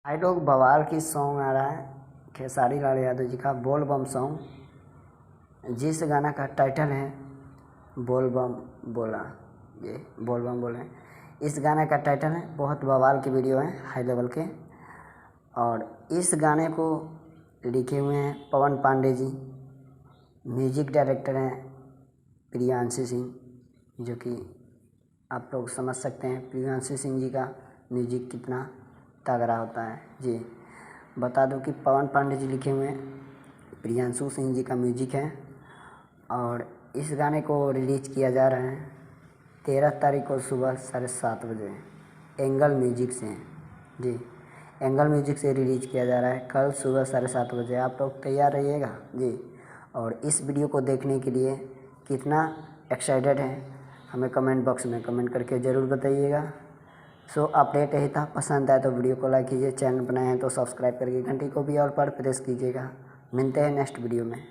भाई लोग बवाल की सॉन्ग आ रहा है खेसारी लाल यादव जी का बोल बम सॉन्ग, जिस गाना का टाइटल है बोल बम बोला। ये बोल बम बोले इस गाने का टाइटल है। बहुत बवाल की वीडियो है, हाई लेवल के। और इस गाने को लिखे हुए हैं पवन पांडे जी, म्यूजिक डायरेक्टर हैं प्रियांशु सिंह, जो कि आप लोग समझ सकते हैं प्रियांशु सिंह जी का म्यूजिक कितना तगड़ा होता है। जी बता दूं कि पवन पांडे जी लिखे हुए हैं, प्रियांशु सिंह जी का म्यूजिक है। और इस गाने को रिलीज़ किया जा रहा है 13 तारीख को सुबह 7:30 बजे एंगल म्यूजिक से। जी एंगल म्यूजिक से रिलीज़ किया जा रहा है कल सुबह 7:30 बजे। आप लोग तैयार रहिएगा जी। और इस वीडियो को देखने के लिए कितना एक्साइटेड है हमें कमेंट बॉक्स में कमेंट करके ज़रूर बताइएगा। सो अपडेट यही था। पसंद आए तो वीडियो को लाइक कीजिए, चैनल बनाए हैं तो सब्सक्राइब करके घंटी को भी ऑल पर प्रेस कीजिएगा। मिलते हैं नेक्स्ट वीडियो में।